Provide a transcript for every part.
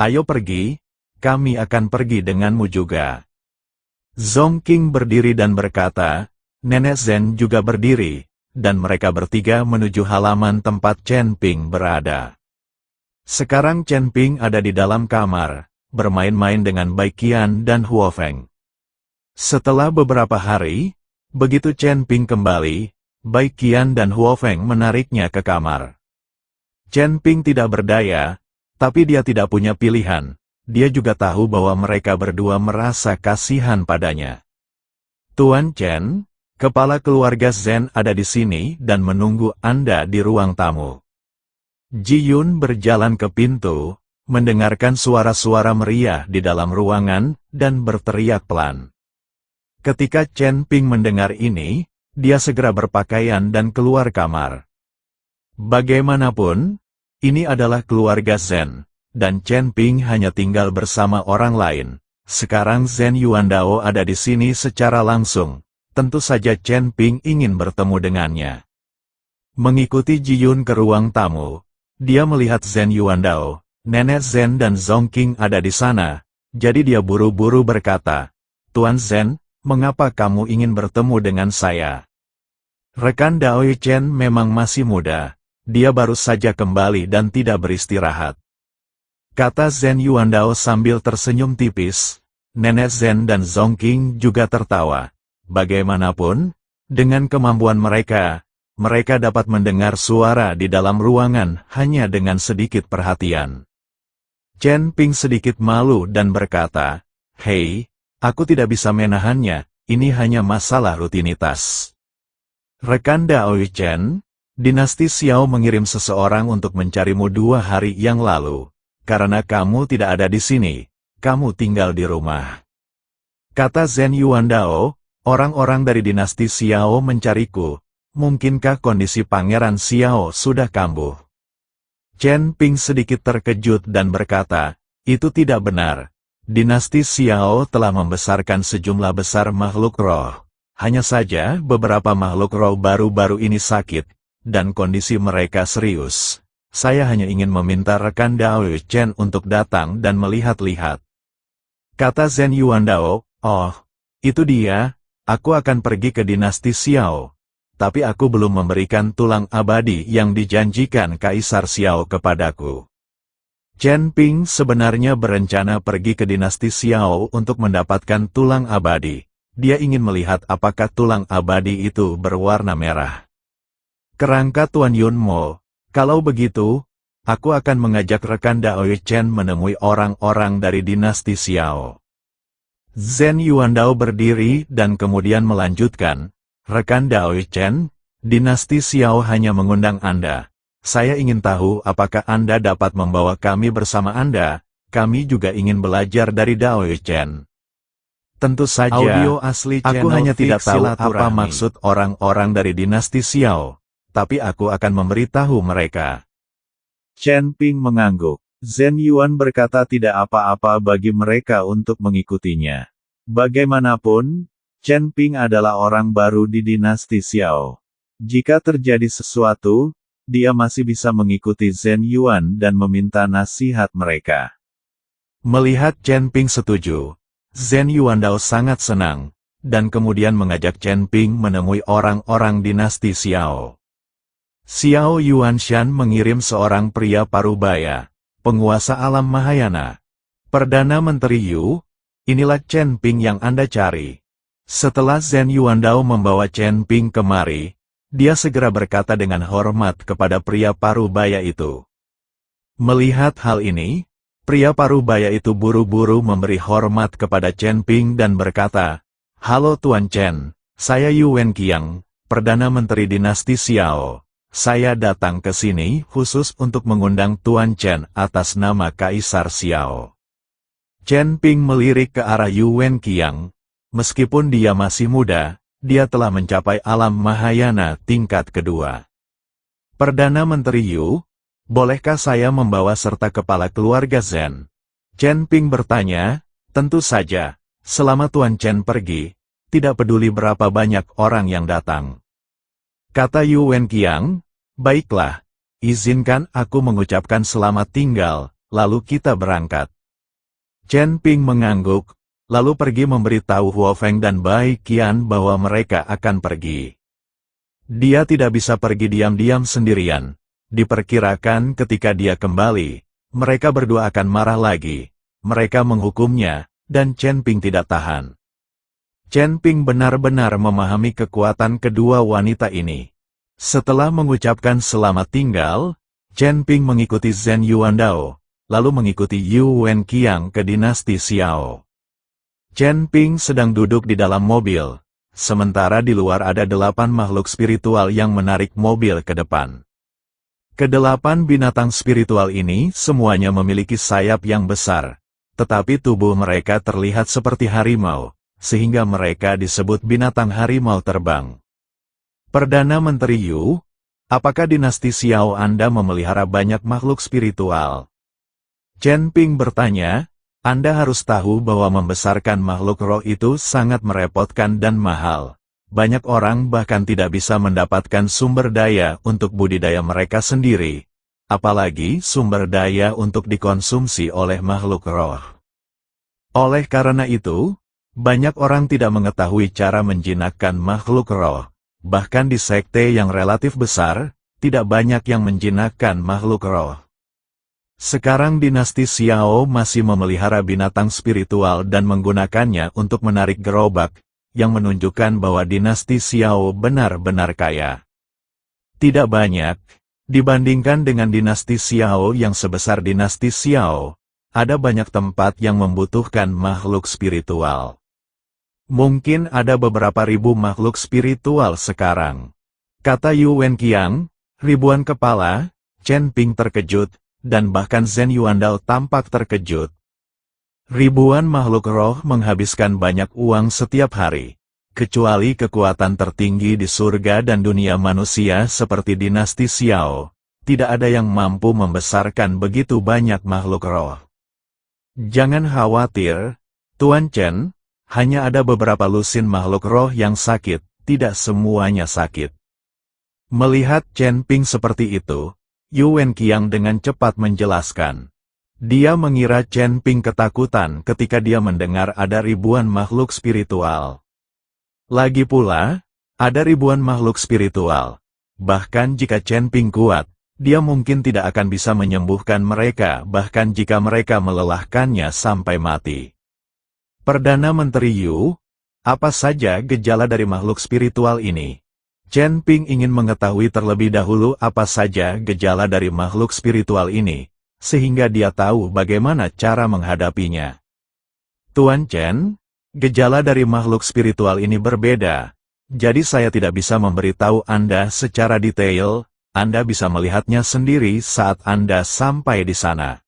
Ayo pergi, kami akan pergi denganmu juga. Zongking berdiri dan berkata, Nenek Zhen juga berdiri, dan mereka bertiga menuju halaman tempat Chen Ping berada. Sekarang Chen Ping ada di dalam kamar, bermain-main dengan Bai Qian dan Huo Feng. Setelah beberapa hari, begitu Chen Ping kembali, Bai Qian dan Huo Feng menariknya ke kamar. Chen Ping tidak berdaya, tapi dia tidak punya pilihan. Dia juga tahu bahwa mereka berdua merasa kasihan padanya. Tuan Chen, kepala keluarga Zhen ada di sini dan menunggu Anda di ruang tamu. Ji Yun berjalan ke pintu, mendengarkan suara-suara meriah di dalam ruangan, dan berteriak pelan. Ketika Chen Ping mendengar ini, dia segera berpakaian dan keluar kamar. Bagaimanapun, ini adalah keluarga Zhen, dan Chen Ping hanya tinggal bersama orang lain. Sekarang Zhen Yuandao ada di sini secara langsung. Tentu saja Chen Ping ingin bertemu dengannya. Mengikuti Ji Yun ke ruang tamu, dia melihat Zhen Yuandao, Nenek Zhen dan Zongking ada di sana, jadi dia buru-buru berkata, Tuan Zhen, mengapa kamu ingin bertemu dengan saya? Rekan Dao Chen memang masih muda, dia baru saja kembali dan tidak beristirahat. Kata Zhen Yuandao sambil tersenyum tipis. Nenek Zhen dan Zongking juga tertawa. Bagaimanapun, dengan kemampuan mereka, mereka dapat mendengar suara di dalam ruangan hanya dengan sedikit perhatian. Chen Ping sedikit malu dan berkata, Hei, aku tidak bisa menahannya, ini hanya masalah rutinitas. Rekan Dao Chen, dinasti Xiao mengirim seseorang untuk mencarimu 2 hari yang lalu. Karena kamu tidak ada di sini, kamu tinggal di rumah. Kata Zhen Yuandao, orang-orang dari dinasti Xiao mencariku, mungkinkah kondisi Pangeran Xiao sudah kambuh? Chen Ping sedikit terkejut dan berkata, itu tidak benar. Dinasti Xiao telah membesarkan sejumlah besar makhluk roh. Hanya saja beberapa makhluk roh baru-baru ini sakit, dan kondisi mereka serius. Saya hanya ingin meminta rekan Dao Chen untuk datang dan melihat-lihat. Kata Zhen Yuandao, oh, itu dia, aku akan pergi ke dinasti Xiao. Tapi aku belum memberikan tulang abadi yang dijanjikan Kaisar Xiao kepadaku. Chen Ping sebenarnya berencana pergi ke dinasti Xiao untuk mendapatkan tulang abadi. Dia ingin melihat apakah tulang abadi itu berwarna merah. Kerangka Tuan Yun Mo. Kalau begitu, aku akan mengajak rekan Dao Chen menemui orang-orang dari dinasti Xiao. Zhen Yuandao berdiri dan kemudian melanjutkan, rekan Dao Chen, dinasti Xiao hanya mengundang Anda. Saya ingin tahu apakah Anda dapat membawa kami bersama Anda, kami juga ingin belajar dari Dao Chen. Tentu saja, audio asli aku hanya tidak tahu apa maksud orang-orang dari dinasti Xiao. Tapi aku akan memberitahu mereka. Chen Ping mengangguk. Zhen Yuan berkata tidak apa-apa bagi mereka untuk mengikutinya. Bagaimanapun, Chen Ping adalah orang baru di dinasti Xiao. Jika terjadi sesuatu, dia masih bisa mengikuti Zhen Yuan dan meminta nasihat mereka. Melihat Chen Ping setuju, Zhen Yuandao sangat senang, dan kemudian mengajak Chen Ping menemui orang-orang dinasti Xiao. Xiao Yuanshan mengirim seorang pria parubaya, penguasa alam Mahayana. Perdana Menteri Yu, inilah Chen Ping yang Anda cari. Setelah Zhen Yuandao membawa Chen Ping kemari, dia segera berkata dengan hormat kepada pria parubaya itu. Melihat hal ini, pria parubaya itu buru-buru memberi hormat kepada Chen Ping dan berkata, Halo Tuan Chen, saya Yu Wenqiang, Perdana Menteri dinasti Xiao. Saya datang ke sini khusus untuk mengundang Tuan Chen atas nama Kaisar Xiao. Chen Ping melirik ke arah Yu Wenqiang. Meskipun dia masih muda, dia telah mencapai alam Mahayana tingkat kedua. Perdana Menteri Yu, bolehkah saya membawa serta kepala keluarga Zhen? Chen Ping bertanya, tentu saja, selama Tuan Chen pergi, tidak peduli berapa banyak orang yang datang. Kata Yu Wenqiang, baiklah, izinkan aku mengucapkan selamat tinggal, lalu kita berangkat. Chen Ping mengangguk, lalu pergi memberitahu Huo Feng dan Bai Qian bahwa mereka akan pergi. Dia tidak bisa pergi diam-diam sendirian. Diperkirakan ketika dia kembali, mereka berdua akan marah lagi. Mereka menghukumnya, dan Chen Ping tidak tahan. Chen Ping benar-benar memahami kekuatan kedua wanita ini. Setelah mengucapkan selamat tinggal, Chen Ping mengikuti Zhen Yuandao, lalu mengikuti Yu Wenqiang ke dinasti Xiao. Chen Ping sedang duduk di dalam mobil, sementara di luar ada 8 makhluk spiritual yang menarik mobil ke depan. Kedelapan binatang spiritual ini semuanya memiliki sayap yang besar, tetapi tubuh mereka terlihat seperti harimau, sehingga mereka disebut binatang harimau terbang. Perdana Menteri Yu, apakah dinasti Xiao Anda memelihara banyak makhluk spiritual? Chen Ping bertanya, Anda harus tahu bahwa membesarkan makhluk roh itu sangat merepotkan dan mahal. Banyak orang bahkan tidak bisa mendapatkan sumber daya untuk budidaya mereka sendiri, apalagi sumber daya untuk dikonsumsi oleh makhluk roh. Oleh karena itu, banyak orang tidak mengetahui cara menjinakkan makhluk roh. Bahkan di sekte yang relatif besar, tidak banyak yang menjinakkan makhluk roh. Sekarang dinasti Xiao masih memelihara binatang spiritual dan menggunakannya untuk menarik gerobak, yang menunjukkan bahwa dinasti Xiao benar-benar kaya. Tidak banyak, dibandingkan dengan dinasti Xiao yang sebesar dinasti Xiao, ada banyak tempat yang membutuhkan makhluk spiritual. Mungkin ada beberapa ribu makhluk spiritual sekarang. Kata Yu Wenqiang, ribuan kepala. Chen Ping terkejut, dan bahkan Zhen Yuandao tampak terkejut. Ribuan makhluk roh menghabiskan banyak uang setiap hari. Kecuali kekuatan tertinggi di surga dan dunia manusia seperti dinasti Xiao, tidak ada yang mampu membesarkan begitu banyak makhluk roh. Jangan khawatir, Tuan Chen, hanya ada beberapa lusin makhluk roh yang sakit, tidak semuanya sakit. Melihat Chen Ping seperti itu, Yu Wenqiang dengan cepat menjelaskan. Dia mengira Chen Ping ketakutan ketika dia mendengar ada ribuan makhluk spiritual. Lagi pula, ada ribuan makhluk spiritual. Bahkan jika Chen Ping kuat, dia mungkin tidak akan bisa menyembuhkan mereka bahkan jika mereka melelahkannya sampai mati. Perdana Menteri Yu, apa saja gejala dari makhluk spiritual ini? Chen Ping ingin mengetahui terlebih dahulu apa saja gejala dari makhluk spiritual ini, sehingga dia tahu bagaimana cara menghadapinya. Tuan Chen, gejala dari makhluk spiritual ini berbeda, jadi saya tidak bisa memberitahu Anda secara detail, Anda bisa melihatnya sendiri saat Anda sampai di sana.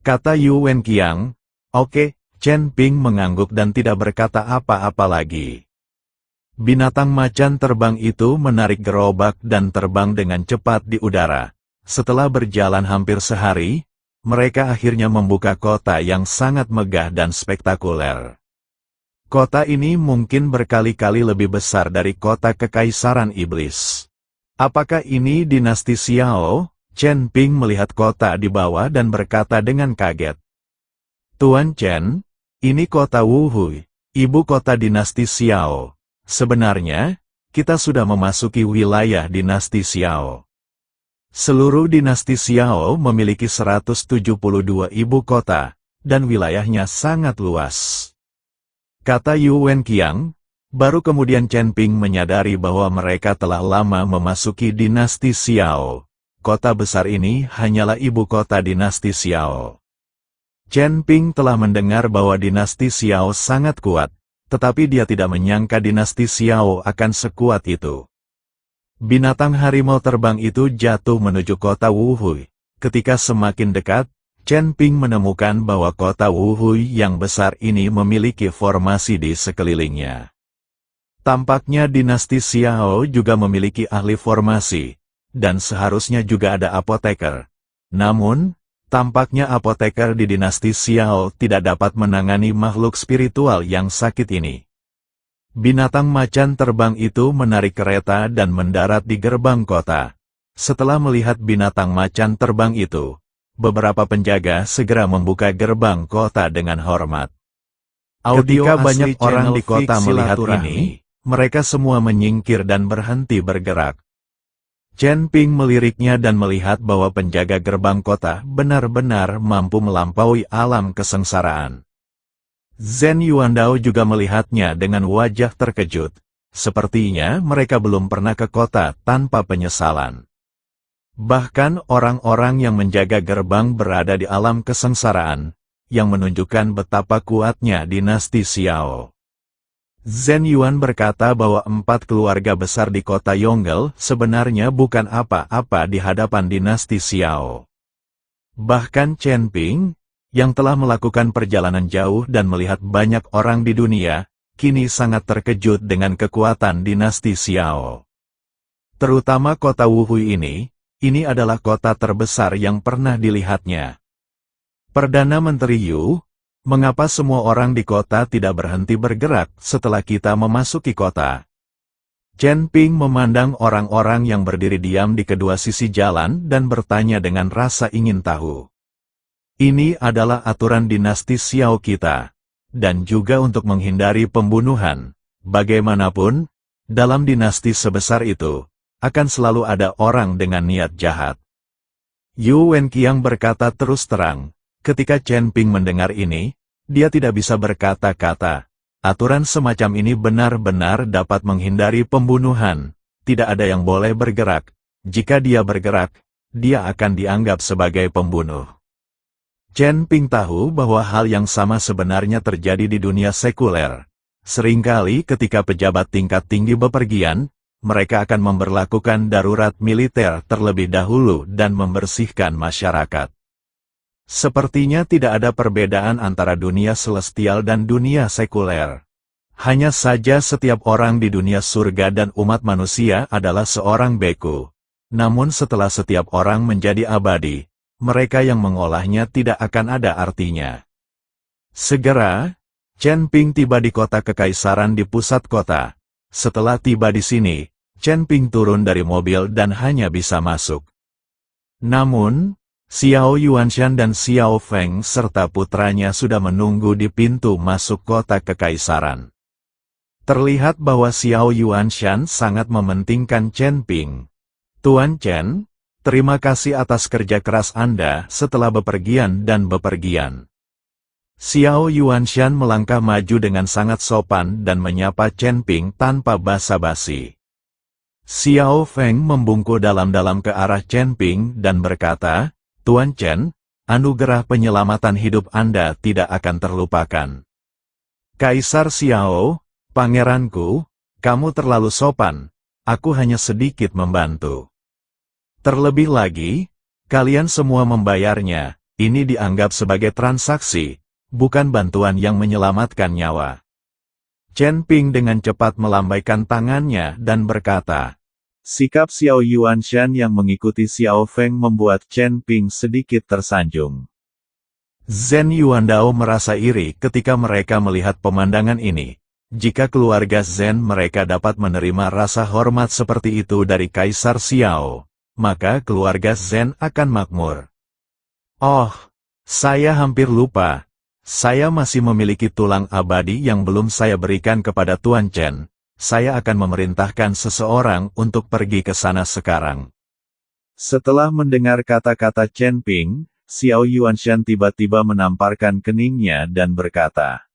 Kata Yu Wenqiang, oke, Chen Ping mengangguk dan tidak berkata apa-apa lagi. Binatang macan terbang itu menarik gerobak dan terbang dengan cepat di udara. Setelah berjalan hampir sehari, mereka akhirnya membuka kota yang sangat megah dan spektakuler. Kota ini mungkin berkali-kali lebih besar dari kota Kekaisaran Iblis. Apakah ini dinasti Xiao? Chen Ping melihat kota di bawah dan berkata dengan kaget. Tuan Chen, ini kota Wuhui, ibu kota dinasti Xiao. Sebenarnya, kita sudah memasuki wilayah dinasti Xiao. Seluruh dinasti Xiao memiliki 172 ibu kota, dan wilayahnya sangat luas. Kata Yu Wenqiang, baru kemudian Chen Ping menyadari bahwa mereka telah lama memasuki dinasti Xiao. Kota besar ini hanyalah ibu kota dinasti Xiao. Chen Ping telah mendengar bahwa dinasti Xiao sangat kuat, tetapi dia tidak menyangka dinasti Xiao akan sekuat itu. Binatang harimau terbang itu jatuh menuju kota Wuhui. Ketika semakin dekat, Chen Ping menemukan bahwa kota Wuhui yang besar ini memiliki formasi di sekelilingnya. Tampaknya dinasti Xiao juga memiliki ahli formasi, dan seharusnya juga ada apoteker. Namun, tampaknya apoteker di dinasti Xiao tidak dapat menangani makhluk spiritual yang sakit ini. Binatang macan terbang itu menarik kereta dan mendarat di gerbang kota. Setelah melihat binatang macan terbang itu, beberapa penjaga segera membuka gerbang kota dengan hormat. Ketika banyak orang di kota melihat ini, mereka semua menyingkir dan berhenti bergerak. Chen Ping meliriknya dan melihat bahwa penjaga gerbang kota benar-benar mampu melampaui alam kesengsaraan. Zhen Yuandao juga melihatnya dengan wajah terkejut. Sepertinya mereka belum pernah ke kota tanpa penyesalan. Bahkan orang-orang yang menjaga gerbang berada di alam kesengsaraan, yang menunjukkan betapa kuatnya dinasti Xiao. Zhen Yuan berkata bahwa 4 keluarga besar di kota Yonggel sebenarnya bukan apa-apa di hadapan dinasti Xiao. Bahkan Chen Ping, yang telah melakukan perjalanan jauh dan melihat banyak orang di dunia, kini sangat terkejut dengan kekuatan dinasti Xiao. Terutama kota Wuhui ini adalah kota terbesar yang pernah dilihatnya. Perdana Menteri Yu, mengapa semua orang di kota tidak berhenti bergerak setelah kita memasuki kota? Chen Ping memandang orang-orang yang berdiri diam di kedua sisi jalan dan bertanya dengan rasa ingin tahu. Ini adalah aturan dinasti Xiao kita, dan juga untuk menghindari pembunuhan. Bagaimanapun, dalam dinasti sebesar itu, akan selalu ada orang dengan niat jahat. Yu Wenqiang berkata terus terang. Ketika Chen Ping mendengar ini, dia tidak bisa berkata-kata. Aturan semacam ini benar-benar dapat menghindari pembunuhan. Tidak ada yang boleh bergerak. Jika dia bergerak, dia akan dianggap sebagai pembunuh. Chen Ping tahu bahwa hal yang sama sebenarnya terjadi di dunia sekuler. Seringkali ketika pejabat tingkat tinggi bepergian, mereka akan memberlakukan darurat militer terlebih dahulu dan membersihkan masyarakat. Sepertinya tidak ada perbedaan antara dunia celestial dan dunia sekuler. Hanya saja setiap orang di dunia surga dan umat manusia adalah seorang beku. Namun setelah setiap orang menjadi abadi, mereka yang mengolahnya tidak akan ada artinya. Segera, Chen Ping tiba di kota kekaisaran di pusat kota. Setelah tiba di sini, Chen Ping turun dari mobil dan hanya bisa masuk. Namun, Xiao Yuanshan dan Xiao Feng serta putranya sudah menunggu di pintu masuk kota kekaisaran. Terlihat bahwa Xiao Yuanshan sangat mementingkan Chen Ping. Tuan Chen, terima kasih atas kerja keras Anda setelah bepergian dan bepergian. Xiao Yuanshan melangkah maju dengan sangat sopan dan menyapa Chen Ping tanpa basa-basi. Xiao Feng membungkuk dalam-dalam ke arah Chen Ping dan berkata, Tuan Chen, anugerah penyelamatan hidup Anda tidak akan terlupakan. Kaisar Xiao, pangeranku, kamu terlalu sopan, aku hanya sedikit membantu. Terlebih lagi, kalian semua membayarnya, ini dianggap sebagai transaksi, bukan bantuan yang menyelamatkan nyawa. Chen Ping dengan cepat melambaikan tangannya dan berkata, sikap Xiao Yuanshan yang mengikuti Xiao Feng membuat Chen Ping sedikit tersanjung. Zhen Yuandao merasa iri ketika mereka melihat pemandangan ini. Jika keluarga Zhen mereka dapat menerima rasa hormat seperti itu dari Kaisar Xiao, maka keluarga Zhen akan makmur. Oh, saya hampir lupa. Saya masih memiliki tulang abadi yang belum saya berikan kepada Tuan Chen. Saya akan memerintahkan seseorang untuk pergi ke sana sekarang. Setelah mendengar kata-kata Chen Ping, Xiao Yuanshan tiba-tiba menamparkan keningnya dan berkata,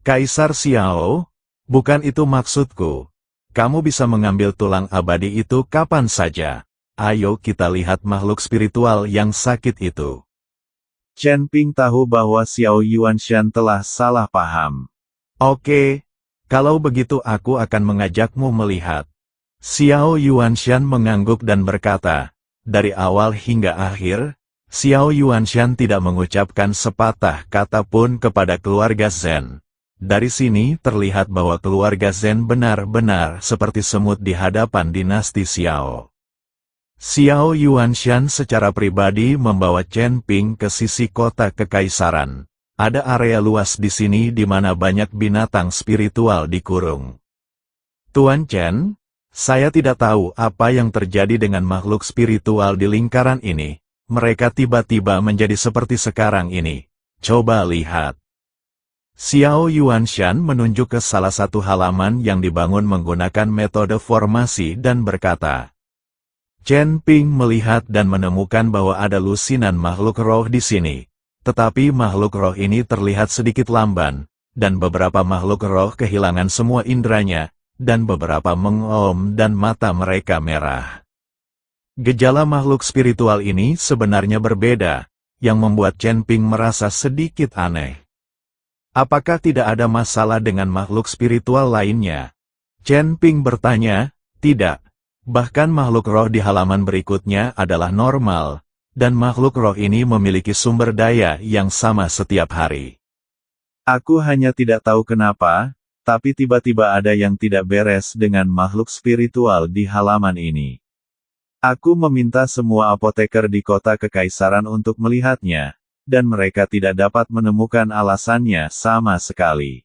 Kaisar Xiao, bukan itu maksudku. Kamu bisa mengambil tulang abadi itu kapan saja. Ayo kita lihat makhluk spiritual yang sakit itu. Chen Ping tahu bahwa Xiao Yuanshan telah salah paham. Oke. Kalau begitu aku akan mengajakmu melihat. Xiao Yuanshan mengangguk dan berkata, dari awal hingga akhir, Xiao Yuanshan tidak mengucapkan sepatah kata pun kepada keluarga Zhen. Dari sini terlihat bahwa keluarga Zhen benar-benar seperti semut di hadapan dinasti Xiao. Xiao Yuanshan secara pribadi membawa Chen Ping ke sisi kota kekaisaran. Ada area luas di sini di mana banyak binatang spiritual dikurung. Tuan Chen, saya tidak tahu apa yang terjadi dengan makhluk spiritual di lingkaran ini. mereka tiba-tiba menjadi seperti sekarang ini. Coba lihat. Xiao Yuanshan menunjuk ke salah satu halaman yang dibangun menggunakan metode formasi dan berkata, Chen Ping melihat dan menemukan bahwa ada lusinan makhluk roh di sini. Tetapi makhluk roh ini terlihat sedikit lamban, dan beberapa makhluk roh kehilangan semua indranya, dan beberapa mengom dan mata mereka merah. Gejala makhluk spiritual ini sebenarnya berbeda, yang membuat Chen Ping merasa sedikit aneh. Apakah tidak ada masalah dengan makhluk spiritual lainnya? Chen Ping bertanya, tidak. Bahkan makhluk roh di halaman berikutnya adalah normal, dan makhluk roh ini memiliki sumber daya yang sama setiap hari. Aku hanya tidak tahu kenapa, tapi tiba-tiba ada yang tidak beres dengan makhluk spiritual di halaman ini. Aku meminta semua apoteker di kota kekaisaran untuk melihatnya, dan mereka tidak dapat menemukan alasannya sama sekali.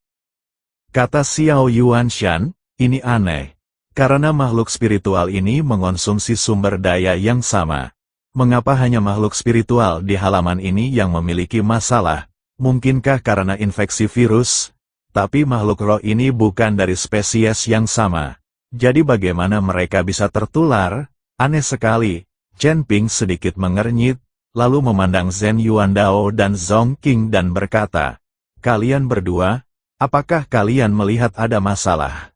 Kata Xiao Yuanshan, ini aneh. Karena makhluk spiritual ini mengonsumsi sumber daya yang sama. Mengapa hanya makhluk spiritual di halaman ini yang memiliki masalah? Mungkinkah karena infeksi virus? Tapi makhluk roh ini bukan dari spesies yang sama. Jadi bagaimana mereka bisa tertular? Aneh sekali. Chen Ping sedikit mengernyit, lalu memandang Zhen Yuandao dan Zhong Qing dan berkata, kalian berdua, apakah kalian melihat ada masalah?